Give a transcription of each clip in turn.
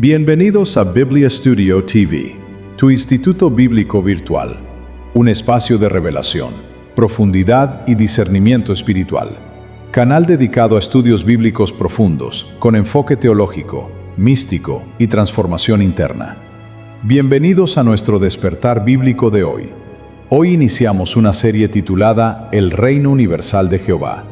Bienvenidos a Biblia Studio TV, tu instituto bíblico virtual, un espacio de revelación, profundidad y discernimiento espiritual. Canal dedicado a estudios bíblicos profundos, con enfoque teológico, místico y transformación interna. Bienvenidos a nuestro despertar bíblico de hoy. Hoy iniciamos una serie titulada El Reino Universal de Jehová,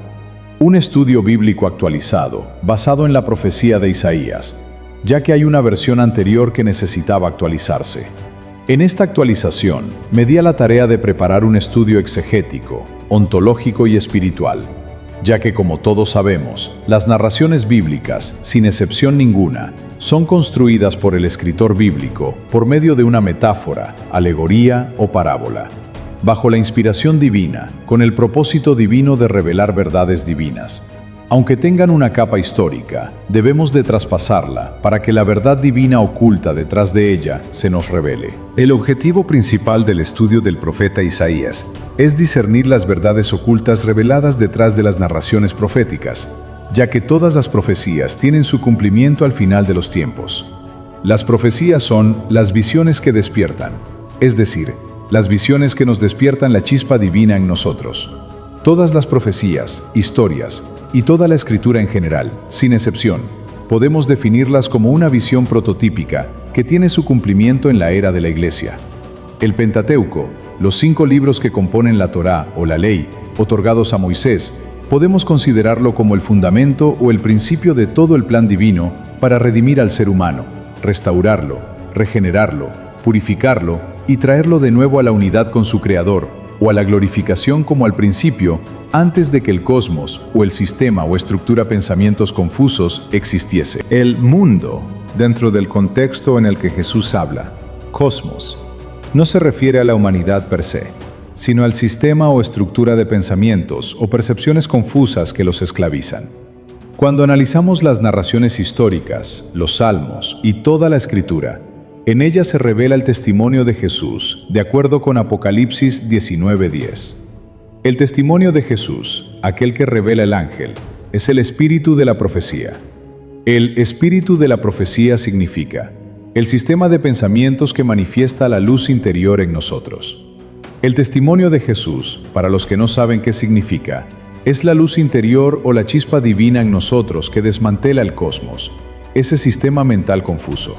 un estudio bíblico actualizado, basado en la profecía de Isaías, ya que hay una versión anterior que necesitaba actualizarse. En esta actualización, me di a la tarea de preparar un estudio exegético, ontológico y espiritual, ya que como todos sabemos, las narraciones bíblicas, sin excepción ninguna, son construidas por el escritor bíblico por medio de una metáfora, alegoría o parábola, bajo la inspiración divina, con el propósito divino de revelar verdades divinas. Aunque tengan una capa histórica, debemos de traspasarla para que la verdad divina oculta detrás de ella se nos revele. El objetivo principal del estudio del profeta Isaías es discernir las verdades ocultas reveladas detrás de las narraciones proféticas, ya que todas las profecías tienen su cumplimiento al final de los tiempos. Las profecías son las visiones que despiertan, es decir, las visiones que nos despiertan la chispa divina en nosotros. Todas las profecías, historias y toda la escritura en general, sin excepción, podemos definirlas como una visión prototípica que tiene su cumplimiento en la era de la Iglesia. El Pentateuco, los 5 libros que componen la Torá o la ley, otorgados a Moisés, podemos considerarlo como el fundamento o el principio de todo el plan divino para redimir al ser humano, restaurarlo, regenerarlo, purificarlo y traerlo de nuevo a la unidad con su Creador, o a la glorificación como al principio, antes de que el cosmos o el sistema o estructura pensamientos confusos existiese. El mundo, dentro del contexto en el que Jesús habla, cosmos, no se refiere a la humanidad per se, sino al sistema o estructura de pensamientos o percepciones confusas que los esclavizan. Cuando analizamos las narraciones históricas, los salmos y toda la escritura, en ella se revela el testimonio de Jesús, de acuerdo con Apocalipsis 19:10. El testimonio de Jesús, aquel que revela el ángel, es el espíritu de la profecía. El espíritu de la profecía significa el sistema de pensamientos que manifiesta la luz interior en nosotros. El testimonio de Jesús, para los que no saben qué significa, es la luz interior o la chispa divina en nosotros que desmantela el cosmos, ese sistema mental confuso.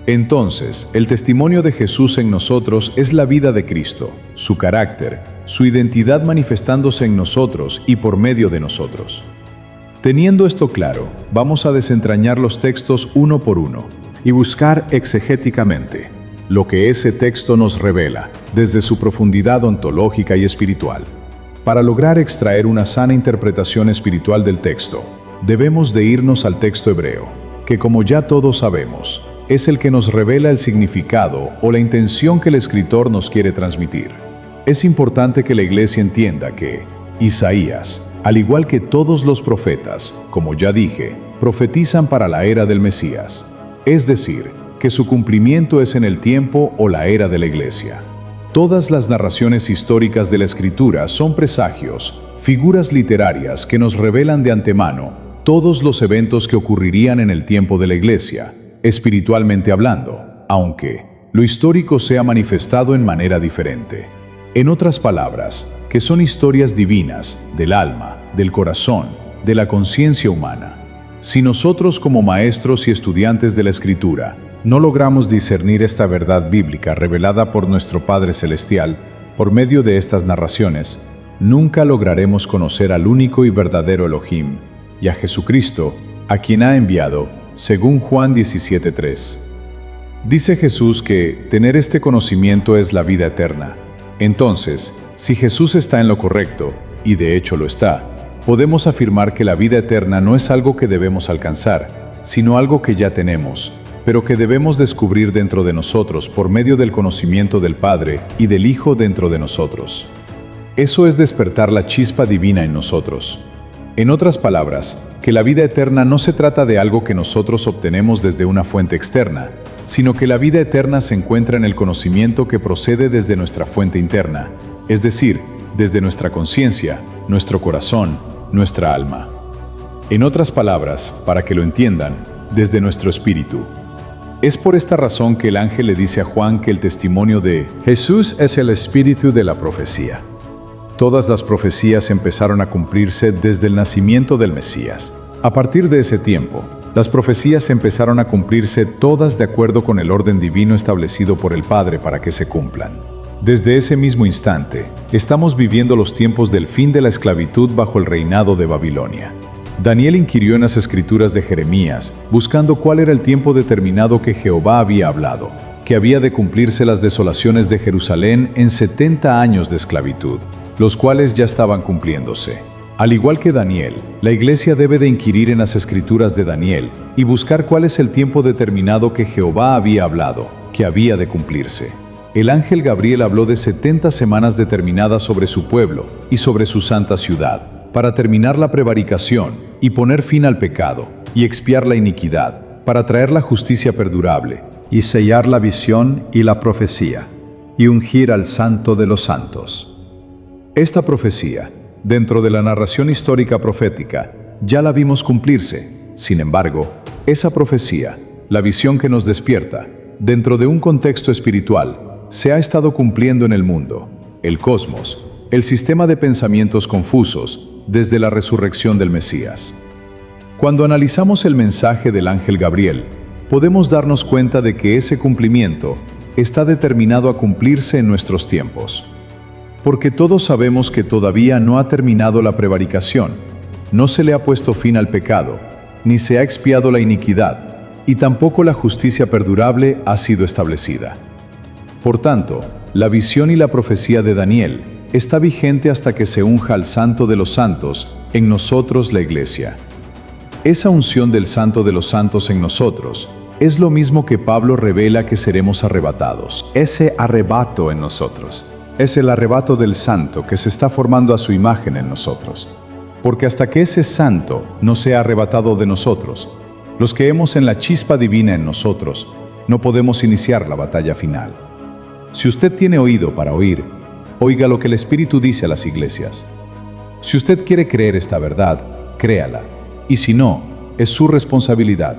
Entonces, el testimonio de Jesús en nosotros es la vida de Cristo, su carácter, su identidad manifestándose en nosotros y por medio de nosotros. Teniendo esto claro, vamos a desentrañar los textos uno por uno y buscar exegéticamente lo que ese texto nos revela desde su profundidad ontológica y espiritual. Para lograr extraer una sana interpretación espiritual del texto, debemos de irnos al texto hebreo, que como ya todos sabemos, es el que nos revela el significado o la intención que el escritor nos quiere transmitir. Es importante que la Iglesia entienda que Isaías, al igual que todos los profetas, como ya dije, profetizan para la era del Mesías, es decir, que su cumplimiento es en el tiempo o la era de la Iglesia. Todas las narraciones históricas de la Escritura son presagios, figuras literarias que nos revelan de antemano todos los eventos que ocurrirían en el tiempo de la Iglesia, espiritualmente hablando, aunque lo histórico sea manifestado en manera diferente. En otras palabras, que son historias divinas, del alma, del corazón, de la conciencia humana. Si nosotros como maestros y estudiantes de la Escritura no logramos discernir esta verdad bíblica revelada por nuestro Padre Celestial por medio de estas narraciones, nunca lograremos conocer al único y verdadero Elohim y a Jesucristo, a quien ha enviado, según Juan 17:3. Dice Jesús que tener este conocimiento es la vida eterna. Entonces, si Jesús está en lo correcto, y de hecho lo está, podemos afirmar que la vida eterna no es algo que debemos alcanzar, sino algo que ya tenemos, pero que debemos descubrir dentro de nosotros por medio del conocimiento del Padre y del Hijo dentro de nosotros. Eso es despertar la chispa divina en nosotros. En otras palabras, que la vida eterna no se trata de algo que nosotros obtenemos desde una fuente externa, sino que la vida eterna se encuentra en el conocimiento que procede desde nuestra fuente interna, es decir, desde nuestra conciencia, nuestro corazón, nuestra alma. En otras palabras, para que lo entiendan, desde nuestro espíritu. Es por esta razón que el ángel le dice a Juan que el testimonio de Jesús es el espíritu de la profecía. Todas las profecías empezaron a cumplirse desde el nacimiento del Mesías. A partir de ese tiempo, las profecías empezaron a cumplirse todas de acuerdo con el orden divino establecido por el Padre para que se cumplan. Desde ese mismo instante, estamos viviendo los tiempos del fin de la esclavitud bajo el reinado de Babilonia. Daniel inquirió en las escrituras de Jeremías, buscando cuál era el tiempo determinado que Jehová había hablado, que había de cumplirse las desolaciones de Jerusalén en 70 años de esclavitud, los cuales ya estaban cumpliéndose. Al igual que Daniel, la iglesia debe de inquirir en las escrituras de Daniel y buscar cuál es el tiempo determinado que Jehová había hablado, que había de cumplirse. El ángel Gabriel habló de 70 semanas determinadas sobre su pueblo y sobre su santa ciudad, para terminar la prevaricación y poner fin al pecado, y expiar la iniquidad, para traer la justicia perdurable, y sellar la visión y la profecía, y ungir al Santo de los Santos. Esta profecía, dentro de la narración histórica profética, ya la vimos cumplirse. Sin embargo, esa profecía, la visión que nos despierta, dentro de un contexto espiritual, se ha estado cumpliendo en el mundo, el cosmos, el sistema de pensamientos confusos, desde la resurrección del Mesías. Cuando analizamos el mensaje del ángel Gabriel, podemos darnos cuenta de que ese cumplimiento está determinado a cumplirse en nuestros tiempos. Porque todos sabemos que todavía no ha terminado la prevaricación, no se le ha puesto fin al pecado, ni se ha expiado la iniquidad, y tampoco la justicia perdurable ha sido establecida. Por tanto, la visión y la profecía de Daniel está vigente hasta que se unja al Santo de los Santos en nosotros, la Iglesia. Esa unción del Santo de los Santos en nosotros es lo mismo que Pablo revela que seremos arrebatados. Ese arrebato en nosotros es el arrebato del Santo que se está formando a su imagen en nosotros. Porque hasta que ese Santo no sea arrebatado de nosotros, los que hemos en la chispa divina en nosotros, no podemos iniciar la batalla final. Si usted tiene oído para oír, oiga lo que el Espíritu dice a las iglesias. Si usted quiere creer esta verdad, créala, y si no, es su responsabilidad.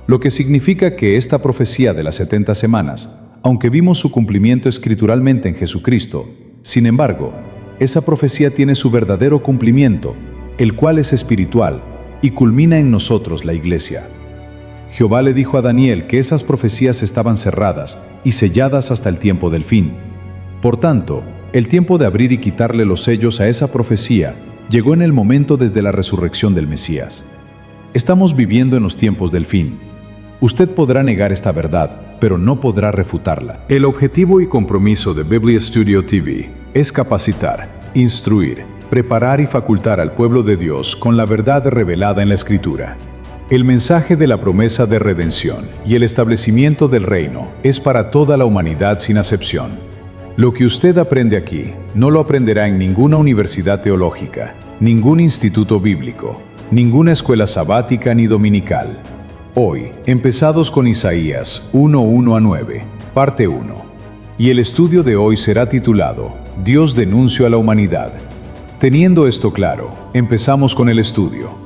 Lo que significa que esta profecía de las 70 semanas, aunque vimos su cumplimiento escrituralmente en Jesucristo, sin embargo, esa profecía tiene su verdadero cumplimiento, el cual es espiritual, y culmina en nosotros, la iglesia. Jehová le dijo a Daniel que esas profecías estaban cerradas y selladas hasta el tiempo del fin. Por tanto, el tiempo de abrir y quitarle los sellos a esa profecía llegó en el momento desde la resurrección del Mesías. Estamos viviendo en los tiempos del fin. Usted podrá negar esta verdad, pero no podrá refutarla. El objetivo y compromiso de Biblia Studio TV es capacitar, instruir, preparar y facultar al pueblo de Dios con la verdad revelada en la Escritura. El mensaje de la promesa de redención y el establecimiento del reino es para toda la humanidad sin acepción. Lo que usted aprende aquí no lo aprenderá en ninguna universidad teológica, ningún instituto bíblico, ninguna escuela sabática ni dominical. Hoy, empezados con Isaías 1:1-9, parte 1. Y el estudio de hoy será titulado Dios denuncio a la humanidad. Teniendo esto claro, empezamos con el estudio.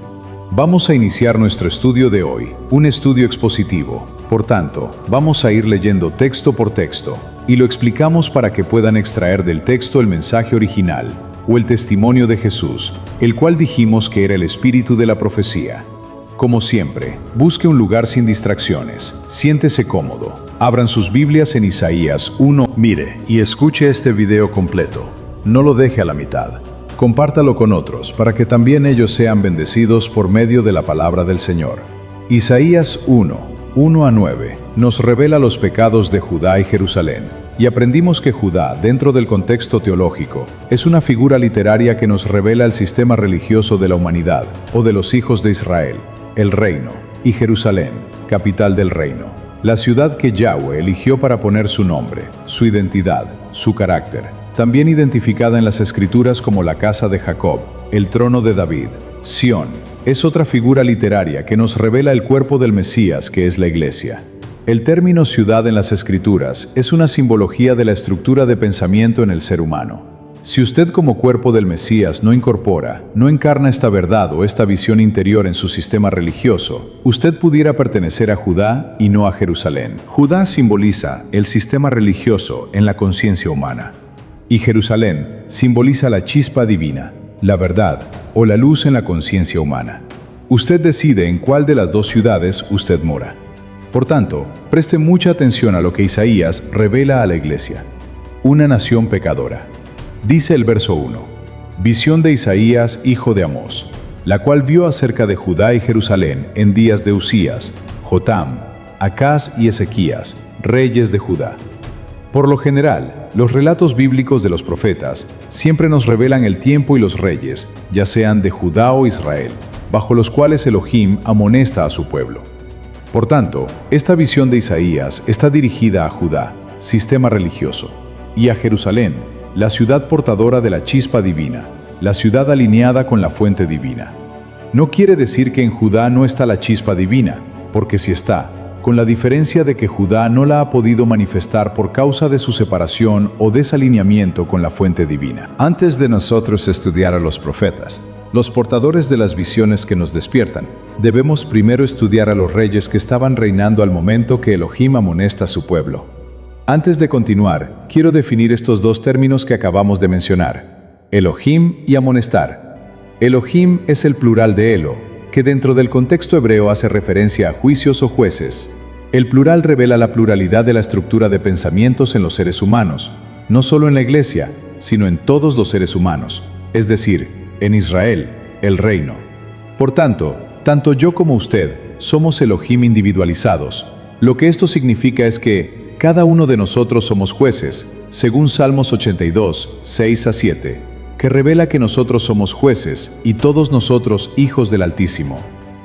Vamos a iniciar nuestro estudio de hoy, un estudio expositivo. Por tanto, vamos a ir leyendo texto por texto, y lo explicamos para que puedan extraer del texto el mensaje original, o el testimonio de Jesús, el cual dijimos que era el espíritu de la profecía. Como siempre, busque un lugar sin distracciones, siéntese cómodo, abran sus Biblias en Isaías 1, mire y escuche este video completo, no lo deje a la mitad. Compártalo con otros para que también ellos sean bendecidos por medio de la palabra del Señor. Isaías 1:1-9 nos revela los pecados de Judá y Jerusalén, y aprendimos que Judá, dentro del contexto teológico, es una figura literaria que nos revela el sistema religioso de la humanidad, o de los hijos de Israel, el reino, y Jerusalén, capital del reino, la ciudad que Yahweh eligió para poner su nombre, su identidad, su carácter, también identificada en las Escrituras como la casa de Jacob, el trono de David. Sión es otra figura literaria que nos revela el cuerpo del Mesías, que es la Iglesia. El término ciudad en las Escrituras es una simbología de la estructura de pensamiento en el ser humano. Si usted como cuerpo del Mesías no incorpora, no encarna esta verdad o esta visión interior en su sistema religioso, usted pudiera pertenecer a Judá y no a Jerusalén. Judá simboliza el sistema religioso en la conciencia humana, y Jerusalén simboliza la chispa divina, la verdad o la luz en la conciencia humana. Usted decide en cuál de las dos ciudades usted mora. Por tanto, preste mucha atención a lo que Isaías revela a la iglesia. Una nación pecadora. Dice el verso 1, visión de Isaías, hijo de Amós, la cual vio acerca de Judá y Jerusalén en días de Usías, Jotam, Acaz y Ezequías, reyes de Judá. Por lo general, los relatos bíblicos de los profetas siempre nos revelan el tiempo y los reyes, ya sean de Judá o Israel, bajo los cuales Elohim amonesta a su pueblo. Por tanto, esta visión de Isaías está dirigida a Judá, sistema religioso, y a Jerusalén, la ciudad portadora de la chispa divina, la ciudad alineada con la fuente divina. No quiere decir que en Judá no está la chispa divina, porque sí está, con la diferencia de que Judá no la ha podido manifestar por causa de su separación o desalineamiento con la fuente divina. Antes de nosotros estudiar a los profetas, los portadores de las visiones que nos despiertan, debemos primero estudiar a los reyes que estaban reinando al momento que Elohim amonesta a su pueblo. Antes de continuar, quiero definir estos dos términos que acabamos de mencionar, Elohim y amonestar. Elohim es el plural de Elo, que dentro del contexto hebreo hace referencia a juicios o jueces. El plural revela la pluralidad de la estructura de pensamientos en los seres humanos, no solo en la iglesia, sino en todos los seres humanos, es decir, en Israel, el reino. Por tanto yo como usted somos Elohim individualizados. Lo que esto significa es que cada uno de nosotros somos jueces, según Salmos 82, 6-7, que revela que nosotros somos jueces y todos nosotros hijos del Altísimo.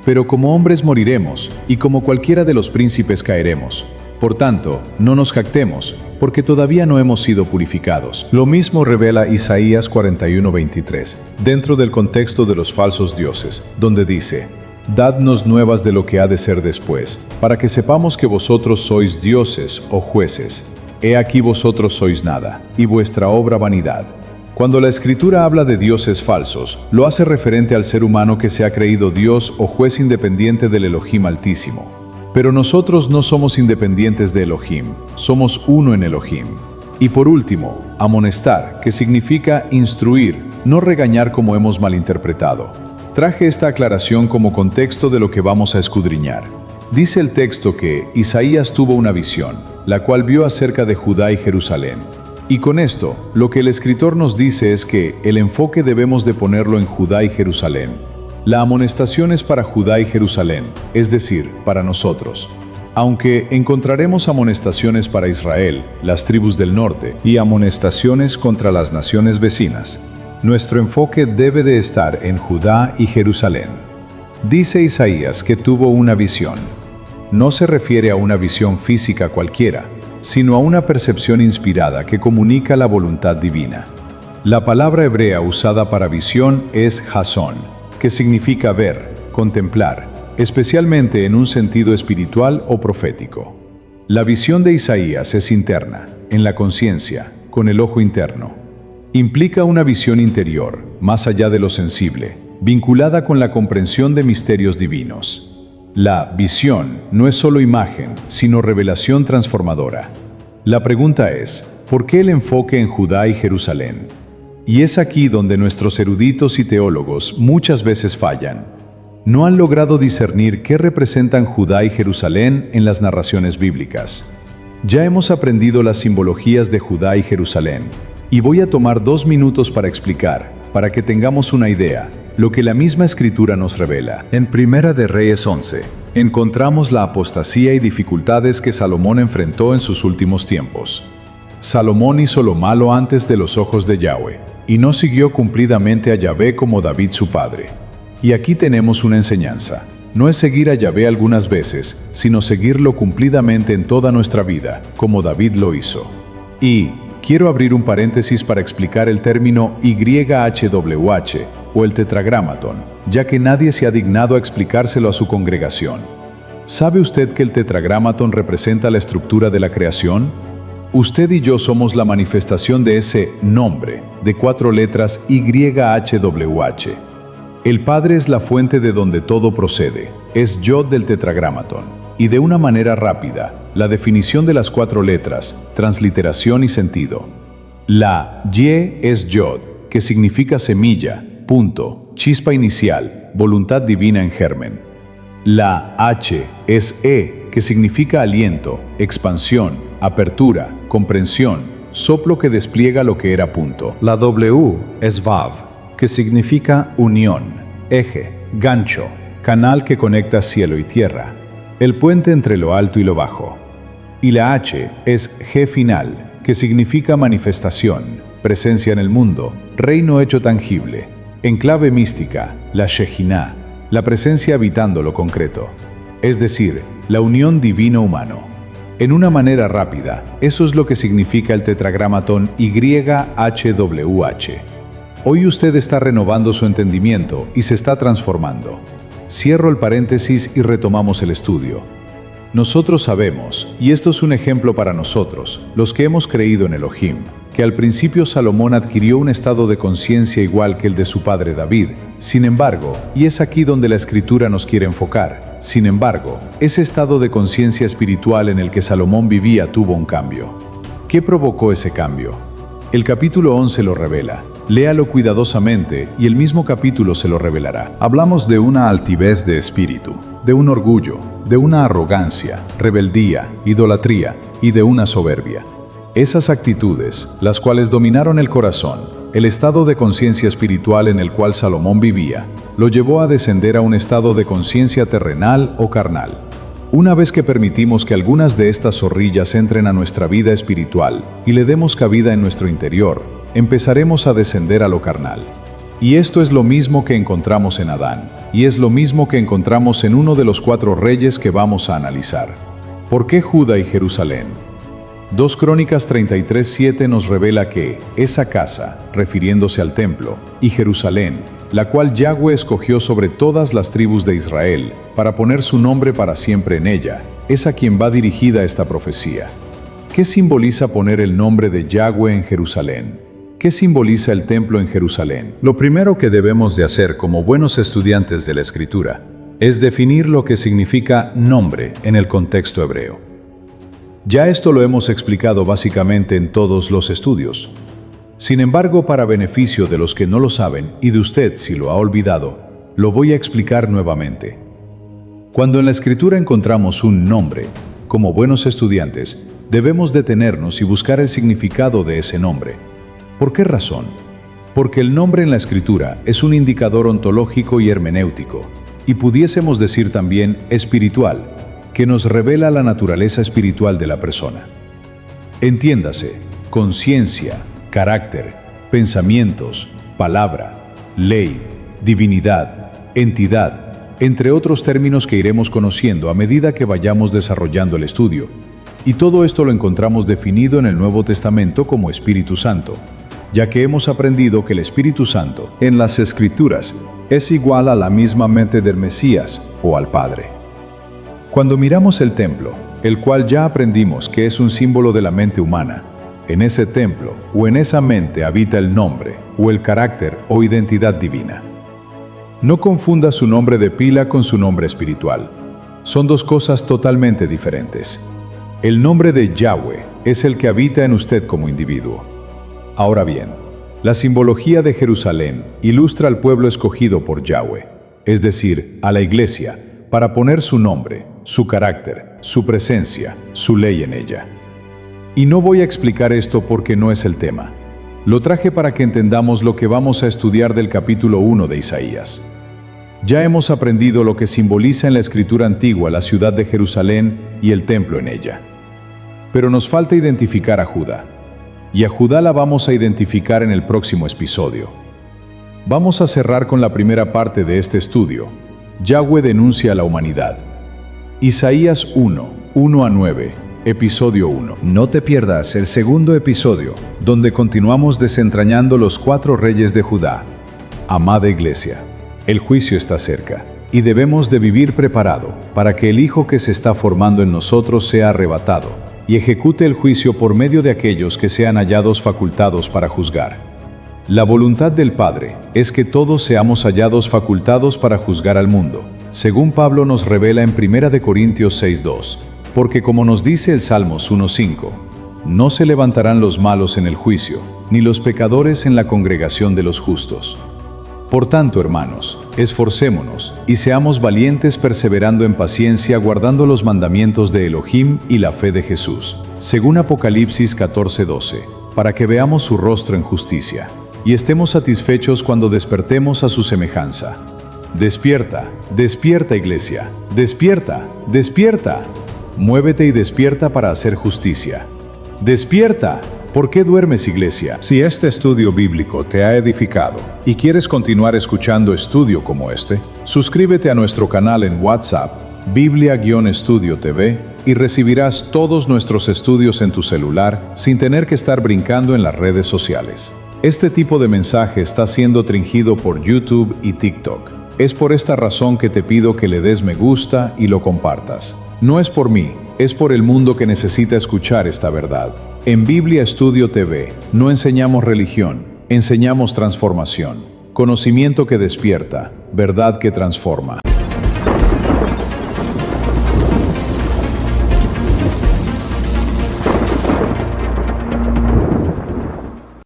Pero como hombres moriremos, y como cualquiera de los príncipes caeremos. Por tanto, no nos jactemos, porque todavía no hemos sido purificados. Lo mismo revela Isaías 41:23, dentro del contexto de los falsos dioses, donde dice: Dadnos nuevas de lo que ha de ser después, para que sepamos que vosotros sois dioses o jueces. He aquí vosotros sois nada, y vuestra obra vanidad. Cuando la Escritura habla de dioses falsos, lo hace referente al ser humano que se ha creído Dios o juez independiente del Elohim Altísimo. Pero nosotros no somos independientes de Elohim, somos uno en Elohim. Y por último, amonestar, que significa instruir, no regañar como hemos malinterpretado. Traje esta aclaración como contexto de lo que vamos a escudriñar. Dice el texto que Isaías tuvo una visión, la cual vio acerca de Judá y Jerusalén. Y con esto, lo que el escritor nos dice es que el enfoque debemos de ponerlo en Judá y Jerusalén. La amonestación es para Judá y Jerusalén, es decir, para nosotros. Aunque encontraremos amonestaciones para Israel, las tribus del norte, y amonestaciones contra las naciones vecinas, nuestro enfoque debe de estar en Judá y Jerusalén. Dice Isaías que tuvo una visión. No se refiere a una visión física cualquiera, sino a una percepción inspirada que comunica la voluntad divina. La palabra hebrea usada para visión es hasón, que significa ver, contemplar, especialmente en un sentido espiritual o profético. La visión de Isaías es interna, en la conciencia, con el ojo interno. Implica una visión interior, más allá de lo sensible, vinculada con la comprensión de misterios divinos. La visión no es solo imagen, sino revelación transformadora. La pregunta es, ¿por qué el enfoque en Judá y Jerusalén? Y es aquí donde nuestros eruditos y teólogos muchas veces fallan. No han logrado discernir qué representan Judá y Jerusalén en las narraciones bíblicas. Ya hemos aprendido las simbologías de Judá y Jerusalén, y voy a tomar 2 minutos para explicar, para que tengamos una idea, lo que la misma Escritura nos revela. En Primera de Reyes 11, encontramos la apostasía y dificultades que Salomón enfrentó en sus últimos tiempos. Salomón hizo lo malo antes de los ojos de Yahweh, y no siguió cumplidamente a Yahvé como David su padre. Y aquí tenemos una enseñanza. No es seguir a Yahvé algunas veces, sino seguirlo cumplidamente en toda nuestra vida, como David lo hizo. Y quiero abrir un paréntesis para explicar el término YHWH, o el tetragramatón, ya que nadie se ha dignado a explicárselo a su congregación. ¿Sabe usted que el tetragramatón representa la estructura de la creación? Usted y yo somos la manifestación de ese nombre, de 4 letras YHWH. El Padre es la fuente de donde todo procede, es Yod del Tetragrámaton. Y de una manera rápida, la definición de las 4 letras, transliteración y sentido. La Y es Yod, que significa semilla, punto, chispa inicial, voluntad divina en germen. La H es E, que significa aliento, expansión, apertura, comprensión, soplo que despliega lo que era punto. La W es Vav, que significa unión, eje, gancho, canal que conecta cielo y tierra, el puente entre lo alto y lo bajo. Y la H es G final, que significa manifestación, presencia en el mundo, reino hecho tangible. En clave mística, la Shejiná, la presencia habitando lo concreto, es decir, la unión divino-humano. En una manera rápida, eso es lo que significa el tetragramatón YHWH. Hoy usted está renovando su entendimiento y se está transformando. Cierro el paréntesis y retomamos el estudio. Nosotros sabemos, y esto es un ejemplo para nosotros, los que hemos creído en Elohim, que al principio Salomón adquirió un estado de conciencia igual que el de su padre David. Sin embargo, y es aquí donde la Escritura nos quiere enfocar, sin embargo, ese estado de conciencia espiritual en el que Salomón vivía tuvo un cambio. ¿Qué provocó ese cambio? El capítulo 11 lo revela. Léalo cuidadosamente y el mismo capítulo se lo revelará. Hablamos de una altivez de espíritu, de un orgullo, de una arrogancia, rebeldía, idolatría y de una soberbia. Esas actitudes, las cuales dominaron el corazón, el estado de conciencia espiritual en el cual Salomón vivía, lo llevó a descender a un estado de conciencia terrenal o carnal. Una vez que permitimos que algunas de estas zorrillas entren a nuestra vida espiritual y le demos cabida en nuestro interior, empezaremos a descender a lo carnal. Y esto es lo mismo que encontramos en Adán, y es lo mismo que encontramos en uno de los 4 reyes que vamos a analizar. ¿Por qué Judá y Jerusalén? 2 Crónicas 33:7 nos revela que esa casa, refiriéndose al templo, y Jerusalén, la cual Yahweh escogió sobre todas las tribus de Israel, para poner su nombre para siempre en ella, es a quien va dirigida esta profecía. ¿Qué simboliza poner el nombre de Yahweh en Jerusalén? ¿Qué simboliza el templo en Jerusalén? Lo primero que debemos de hacer como buenos estudiantes de la Escritura es definir lo que significa nombre en el contexto hebreo. Ya esto lo hemos explicado básicamente en todos los estudios. Sin embargo, para beneficio de los que no lo saben y de usted si lo ha olvidado, lo voy a explicar nuevamente. Cuando en la Escritura encontramos un nombre, como buenos estudiantes, debemos detenernos y buscar el significado de ese nombre. ¿Por qué razón? Porque el nombre en la Escritura es un indicador ontológico y hermenéutico, y pudiésemos decir también espiritual, que nos revela la naturaleza espiritual de la persona. Entiéndase, conciencia, carácter, pensamientos, palabra, ley, divinidad, entidad, entre otros términos que iremos conociendo a medida que vayamos desarrollando el estudio. Y todo esto lo encontramos definido en el Nuevo Testamento como Espíritu Santo, ya que hemos aprendido que el Espíritu Santo, en las Escrituras, es igual a la misma mente del Mesías o al Padre. Cuando miramos el templo, el cual ya aprendimos que es un símbolo de la mente humana, en ese templo o en esa mente habita el nombre o el carácter o identidad divina. No confunda su nombre de pila con su nombre espiritual. Son 2 cosas totalmente diferentes. El nombre de Yahweh es el que habita en usted como individuo. Ahora bien, la simbología de Jerusalén ilustra al pueblo escogido por Yahweh, es decir, a la iglesia, para poner su nombre, su carácter, su presencia, su ley en ella. Y no voy a explicar esto porque no es el tema. Lo traje para que entendamos lo que vamos a estudiar del capítulo 1 de Isaías. Ya hemos aprendido lo que simboliza en la Escritura antigua la ciudad de Jerusalén y el templo en ella. Pero nos falta identificar a Judá. Y a Judá la vamos a identificar en el próximo episodio. Vamos a cerrar con la primera parte de este estudio. Yahweh denuncia a la humanidad. Isaías 1, 1-9, episodio 1. No te pierdas el segundo episodio, donde continuamos desentrañando los 4 reyes de Judá. Amada Iglesia, el juicio está cerca, y debemos de vivir preparado para que el Hijo que se está formando en nosotros sea arrebatado, y ejecute el juicio por medio de aquellos que sean hallados facultados para juzgar. La voluntad del Padre es que todos seamos hallados facultados para juzgar al mundo, según Pablo nos revela en 1 Corintios 6:2, porque como nos dice el Salmos 1:5, no se levantarán los malos en el juicio, ni los pecadores en la congregación de los justos. Por tanto, hermanos, esforcémonos y seamos valientes perseverando en paciencia guardando los mandamientos de Elohim y la fe de Jesús, según Apocalipsis 14:12, para que veamos su rostro en justicia, y estemos satisfechos cuando despertemos a su semejanza. Despierta, despierta iglesia, despierta, despierta. Muévete y despierta para hacer justicia. Despierta. ¿Por qué duermes, iglesia? Si este estudio bíblico te ha edificado y quieres continuar escuchando estudio como este, suscríbete a nuestro canal en WhatsApp, Biblia-Estudio TV, y recibirás todos nuestros estudios en tu celular sin tener que estar brincando en las redes sociales. Este tipo de mensaje está siendo tringido por YouTube y TikTok. Es por esta razón que te pido que le des me gusta y lo compartas. No es por mí, es por el mundo que necesita escuchar esta verdad. En Biblia Estudio TV no enseñamos religión, enseñamos transformación, conocimiento que despierta, verdad que transforma.